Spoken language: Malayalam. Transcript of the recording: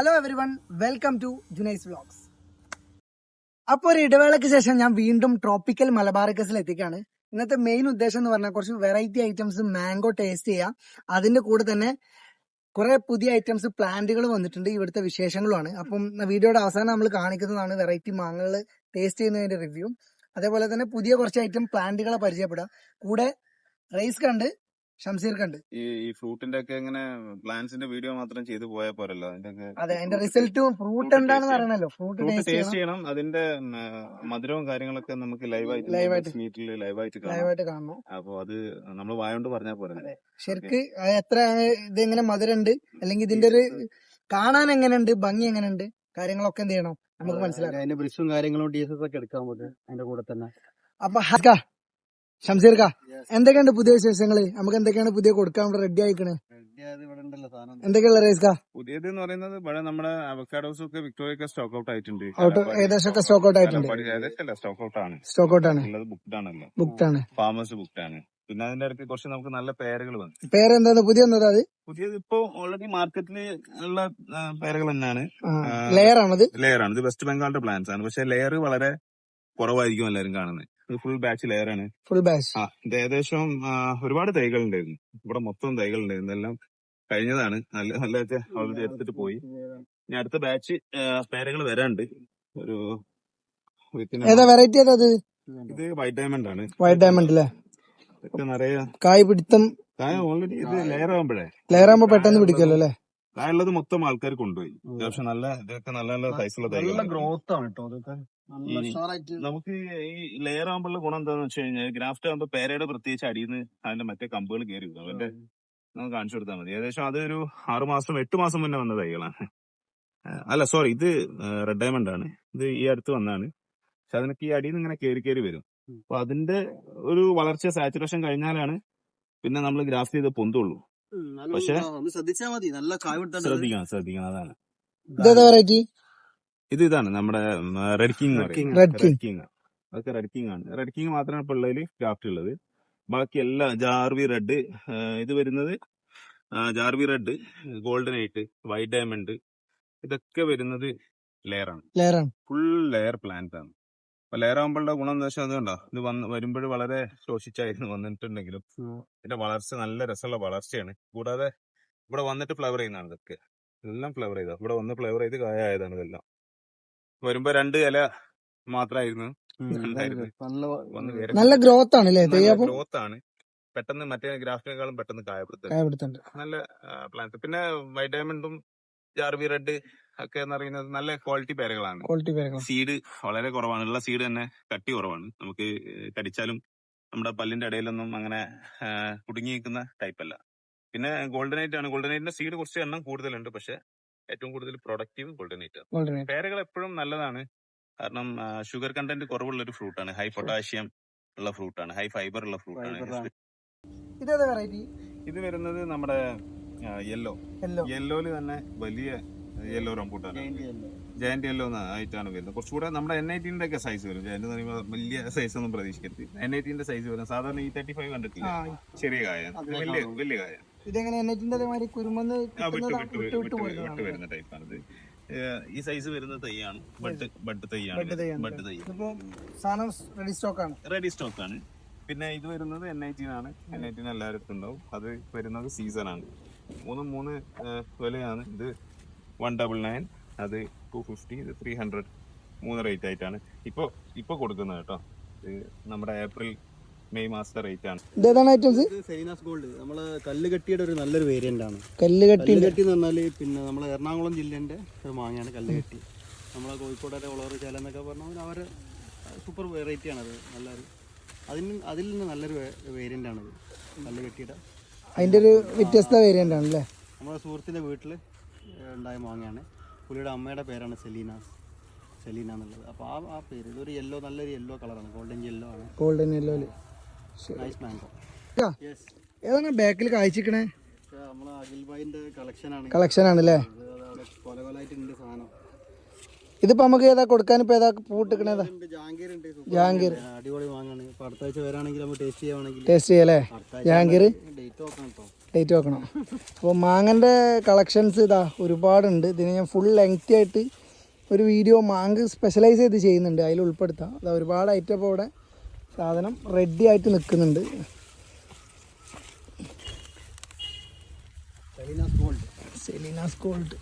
Hello everyone, welcome to Junaiz vlogs. അപ്പോൾ ഒരു ഇടവേളയ്ക്ക് ശേഷം ഞാൻ വീണ്ടും ട്രോപ്പിക്കൽ മലബാറിക്കസിൽ എത്തിക്കാണ്. ഇന്നത്തെ മെയിൻ ഉദ്ദേശം എന്ന് പറഞ്ഞാൽ കുറച്ച് വെറൈറ്റി ഐറ്റംസ് മാംഗോ ടേസ്റ്റ് ചെയ്യാം. അതിന്റെ കൂടെ തന്നെ കുറെ പുതിയ ഐറ്റംസ് പ്ലാന്റുകൾ വന്നിട്ടുണ്ട്. ഇവിടുത്തെ വിശേഷങ്ങളുമാണ്. അപ്പം വീഡിയോയുടെ അവസാനം നമ്മൾ കാണിക്കുന്നതാണ് വെറൈറ്റി മാങ്ങകൾ ടേസ്റ്റ് ചെയ്യുന്നതിന്റെ റിവ്യൂ. അതേപോലെ തന്നെ പുതിയ കുറച്ച് ഐറ്റം പ്ലാന്റുകളെ പരിചയപ്പെടാം. കൂടെ റൈസ് കണ്ട് ഷംസീർ കണ്ട് ഈ ഫ്രൂട്ടിന്റെ ഒക്കെ ഇങ്ങനെ പ്ലാന്റ്സിന്റെ വീഡിയോ മാത്രം ചെയ്തു പോയാൽ പോരല്ലോ. അതെ, അതിന്റെ റിസൾട്ടും ഫ്രൂട്ട് എന്താണെന്ന് പറയണല്ലോ. ഫ്രൂട്ട് ടേസ്റ്റ് ചെയ്യണം. അതിന്റെ മധുരവും കാര്യങ്ങളൊക്കെ നമുക്ക് ലൈവായിട്ട് മീറ്റിൽ ലൈവായിട്ട് കാണണം. അപ്പൊ അത് നമ്മൾ വായോണ്ട് പറഞ്ഞാൽ പോരെ. ശരിക്ക് എത്ര ഇതെങ്ങനെ മധുരം ഉണ്ട്, അല്ലെങ്കിൽ ഇതിന്റെ ഒരു കാണാൻ എങ്ങനെയുണ്ട്, ഭംഗി എങ്ങനെയുണ്ട്, കാര്യങ്ങളൊക്കെ എന്ത് ചെയ്യണം നമുക്ക് മനസ്സിലാക്കാം. അതിന്റെ ബ്രിഷും കാര്യങ്ങളും ഡീസൽസ് ഒക്കെ എടുക്കാൻ പറ്റും അതിന്റെ കൂടെ തന്നെ. അപ്പൊ ഷംസീർക്ക, എന്തൊക്കെയുണ്ട് പുതിയ വിശേഷങ്ങള്? നമുക്ക് എന്തൊക്കെയാണ് പുതിയ കൊടുക്കാൻ റെഡി ആയിക്കണേ? എന്തൊക്കെയുള്ള റേസ്ക പുതിയത് എന്ന് പറയുന്നത് ഇവിടെ നമ്മുടെ അവക്കാഡോസും ഒക്കെ വിക്ടോറിയ സ്റ്റോക്ക് ഔട്ട് ആയിട്ടുണ്ട്. ഏകദേശം സ്റ്റോക്ക് ഔട്ട് ആയിട്ടുണ്ട്. സ്റ്റോക്ക് ഔട്ട് ആണ്. സ്റ്റോക്ക് ഔട്ട് ആണ്. ബുക്ക്ഡ് ആണല്ലോ. ബുക്ക്ഡ് ആണ്. ഫാമേഴ്സ് ബുക്ക്ഡ് ആണ്. പിന്നെ അതിന്റെ അടുത്ത് കുറച്ച് നമുക്ക് നല്ല പേരുകൾ വന്നു. പേരെന്താ പുതിയ അത്? പുതിയത് ഇപ്പൊ ഓൾറെഡി മാർക്കറ്റിൽ ഉള്ള പേരുകൾ തന്നെയാണ്. ലെയർ ആണ്. ഇത് വെസ്റ്റ് ബംഗാളിന്റെ പ്ലാന്റ്സ് ആണ്. പക്ഷെ ലെയർ വളരെ കുറവായിരിക്കും എല്ലാവരും കാണുന്നത്. ഫുൾ ബാച്ച് ലെയർ ആണ്. Full batch. ഇത് ഏകദേശം ഒരുപാട് തൈകൾ ഉണ്ടായിരുന്നു. ഇവിടെ മൊത്തം തൈകൾ ഉണ്ടായിരുന്നു. എല്ലാം കഴിഞ്ഞതാണ്. നല്ല ഓൾറെഡി എടുത്തിട്ട് പോയി. ഇനി അടുത്ത ബാച്ച് പേരുകൾ വരാണ്ട്. ഒരു വെറൈറ്റി ഏതാ? ഇത് വൈറ്റ് ഡയമണ്ട് ആണ്. വൈറ്റ് ഡയമണ്ട് അല്ലേ? നിറയെ കായ് പിടുത്തം. ഓൾറെഡി ഇത് ലെയർ ആകുമ്പോ പെട്ടെന്ന് പിടിക്കല്ലോ അല്ലേ? കായുള്ളത് മൊത്തം ആൾക്കാർ കൊണ്ടുപോയി. അത്യാവശ്യം ഇതൊക്കെ നല്ല സൈസുള്ള തൈകൾ. ഗ്രോത്ത് ആണ് കേട്ടോ. അതൊക്കെ നമുക്ക് ഈ ലെയർ ആകുമ്പോഴുള്ള ഗുണം എന്താന്ന് വെച്ച് കഴിഞ്ഞാൽ ഗ്രാഫ്റ്റ് ആകുമ്പോൾ പേരയുടെ പ്രത്യേകിച്ച് അടിയിൽ നിന്ന് അതിന്റെ മറ്റേ കമ്പുകൾ കയറി വരും. അവന്റെ നമുക്ക് കാണിച്ചു കൊടുത്താൽ മതി. ഏകദേശം അതൊരു 8 മാസം മുന്നേ വന്ന തൈകളാണ്. അല്ല സോറി, ഇത് റെഡ് ഡയമണ്ട് ആണ്. ഇത് ഈ അടുത്ത് വന്നാണ്. പക്ഷെ അതിനൊക്കെ ഈ അടിയിൽ നിന്ന് ഇങ്ങനെ കയറി വരും. അപ്പൊ അതിന്റെ ഒരു വളർച്ച സാച്ചുറേഷൻ കഴിഞ്ഞാലാണ് പിന്നെ നമ്മൾ ഗ്രാഫ്റ്റ് ചെയ്ത് പൊന്തുള്ളൂ. പക്ഷെ ശ്രദ്ധിച്ചാൽ മതി. നല്ല ശ്രദ്ധിക്കണം അതാണ്. ഇതാണ് നമ്മുടെ റെഡ് കിങ്. അതൊക്കെ റെഡ് കിങ് ആണ്. റെഡ് കിങ് മാത്രമാണ് ഇപ്പൊ ഉള്ളതിൽ ഗ്രാഫ്റ്റ് ഉള്ളത്. ബാക്കി എല്ലാം ജാർവി റെഡ്, ഇത് വരുന്നത് ജാർവി റെഡ്, ഗോൾഡൻ ഐറ്റ്, വൈറ്റ് ഡയമണ്ട്, ഇതൊക്കെ വരുന്നത് ലെയറാണ്. ഫുൾ ലെയർ പ്ലാന്റ് ആണ്. അപ്പൊ ലെയർ ആകുമ്പോഴുള്ള ഗുണം എന്താ വെച്ചാൽ അതുകൊണ്ടോ ഇത് വരുമ്പോൾ വളരെ ശോഷിച്ചായിരുന്നു വന്നിട്ടുണ്ടെങ്കിലും ഇതിന്റെ വളർച്ച നല്ല രസമുള്ള വളർച്ചയാണ്. കൂടാതെ ഇവിടെ വന്നിട്ട് ഫ്ലവർ ചെയ്യുന്നതാണ്. ഇതൊക്കെ എല്ലാം ഫ്ലവർ ചെയ്താ ഇവിടെ വന്ന് ഫ്ലവർ ചെയ്ത് കായായതാണ്. ഇതെല്ലാം വരുമ്പോ 2 ഇല മാത്രമായിരുന്നു. നല്ല ഗ്രോത്ത് ആണ്. ഗ്രോത്ത് ആണ്. പെട്ടെന്ന് മറ്റേ ഗ്രാഫ്റ്റിനേക്കാളും പെട്ടെന്ന് കായപ്പെടുത്തുന്നുണ്ട്. നല്ല പ്ലാന്റ്. പിന്നെ വൈറ്റ് ഡയമണ്ടും ജാർവി റെഡ് ഒക്കെ എന്ന് പറയുന്നത് നല്ല ക്വാളിറ്റി പേരുകളാണ്. സീഡ് വളരെ കുറവാണ്. ഉള്ള സീഡ് തന്നെ കട്ടി കുറവാണ്. നമുക്ക് കടിച്ചാലും നമ്മുടെ പല്ലിന്റെ ഇടയിലൊന്നും അങ്ങനെ കുടുങ്ങി നിൽക്കുന്ന ടൈപ്പ് അല്ല. പിന്നെ ഗോൾഡൻ നൈറ്റ് ആണ്. ഗോൾഡൻ നൈറ്റിന്റെ സീഡ് കുറച്ച് എണ്ണം കൂടുതലുണ്ട്. പക്ഷെ ഏറ്റവും കൂടുതൽ പ്രൊഡക്റ്റീവ് ഗോൾഡൻ നൈറ്റ് ആണ്. പേരുകൾ എപ്പോഴും നല്ലതാണ്. കാരണം ഷുഗർ കണ്ടന്റ് കുറവുള്ള ഒരു ഫ്രൂട്ടാണ്. ഹൈ പൊട്ടാഷ്യം ഉള്ള ഫ്രൂട്ടാണ്. ഹൈ ഫൈബർ ഉള്ള ഫ്രൂട്ടാണ്. ഇത് വരുന്നത് നമ്മുടെ യെല്ലോയില് തന്നെ വലിയ യെല്ലോ റംബൂട്ടാണ്. ജയന്റ് യെല്ലോ ആയിട്ടാണ് വരുന്നത്. കുറച്ചുകൂടെ നമ്മുടെ N18 ഒക്കെ സൈസ് വരും. ജയന്റ് എന്ന് പറയുമ്പോൾ വലിയ സൈസ് ഒന്നും പ്രതീക്ഷിക്കരുത്. N18 സൈസ് വരും. സാധാരണ E35 കണ്ടിട്ടില്ല, ചെറിയ കായ, വലിയ കായ. വിട്ട് വരുന്ന ടൈപ്പാണിത്. ഈ സൈസ് വരുന്ന തൈയാണ്. ബഡ് തൈയാണ്. റെഡി സ്റ്റോക്ക് ആണ്. പിന്നെ ഇത് വരുന്നത് N18 ആണ്. N18 എല്ലായിടത്തും ഉണ്ടാവും. അത് വരുന്നത് സീസൺ ആണ്. മൂന്ന് വിലയാണ്. ഇത് 199, അത് 250, ഇത് 300. 3 റേറ്റ് ആയിട്ടാണ് ഇപ്പൊ കൊടുക്കുന്നത് കേട്ടോ. ഇത് നമ്മുടെ മെയ് മാസത്തെ റേറ്റ് ആണ്. സൈനാസ് ഗോൾഡ് നമ്മള് കല്ല് കെട്ടിയുടെ ഒരു നല്ലൊരു വേരിയന്റ് ആണ്. കല്ല് കെട്ടി എന്ന് പറഞ്ഞാല് പിന്നെ നമ്മളെ എറണാകുളം ജില്ലേന്റെ ഒരു മാങ്ങയാണ് കല്ല് കെട്ടി. നമ്മളെ കോഴിക്കോട്ടെ ഉളവർ ചേല എന്നൊക്കെ പറഞ്ഞാൽ അവര് സൂപ്പർ വെറൈറ്റി ആണത്. നല്ലൊരു അതിൽ നിന്ന് നല്ലൊരു വേരിയന്റ് ആണത് കല്ല് കെട്ടിയുടെ. അതിന്റെ ഒരു വ്യത്യസ്ത വേരിയന്റ് ആണല്ലേ. നമ്മുടെ സുഹൃത്തിന്റെ വീട്ടില് ഉണ്ടായ മാങ്ങയാണ്. പുള്ളിയുടെ അമ്മയുടെ പേരാണ് സെലീന എന്നുള്ളത്. അപ്പോൾ ആ പേര് ഇതൊരു യെല്ലോ, നല്ലൊരു യെല്ലോ കളറാണ്. Golden yellow nice mango. ഏതാണ് ബാക്കിൽ കാഴ്ചക്കണേ? നമ്മളെ അഖിൽ ഭായിന്റെ കളക്ഷൻ ആണല്ലേ. കൊലകൊലായിട്ടുണ്ട് സാധനം. ഇതിപ്പോ നമുക്ക് ഏതാ കൊടുക്കാൻ? ഇപ്പൊ ഏതാ പൂട്ടിക്കണേതാ? ജഹാംഗീർ അടിപൊളി വാങ്ങാണ്. ഇപ്പൊ അടുത്ത ആഴ്ച വരാണെങ്കിൽ നമുക്ക് ടേസ്റ്റ് ചെയ്യുവാണെങ്കിൽ ടേസ്റ്റ് ചെയ്യല്ലേ? ജഹാംഗീർ ഡേറ്റ് നോക്കണം കേട്ടോ. ഡേറ്റ് വെക്കണം. അപ്പോൾ മാങ്ങൻ്റെ കളക്ഷൻസ് ഇതാ ഒരുപാടുണ്ട്. ഇതിന് ഞാൻ ഫുൾ ലെങ്തി ആയിട്ട് ഒരു വീഡിയോ മാങ്ങ സ്പെഷ്യലൈസ് ചെയ്ത് ചെയ്യുന്നുണ്ട്, അതിൽ ഉൾപ്പെടുത്താം. അതാ ഒരുപാട് ഐറ്റം ഇപ്പോൾ ഇവിടെ സാധനം റെഡി ആയിട്ട് നിൽക്കുന്നുണ്ട്. സെലീനാസ് ഗോൾഡ്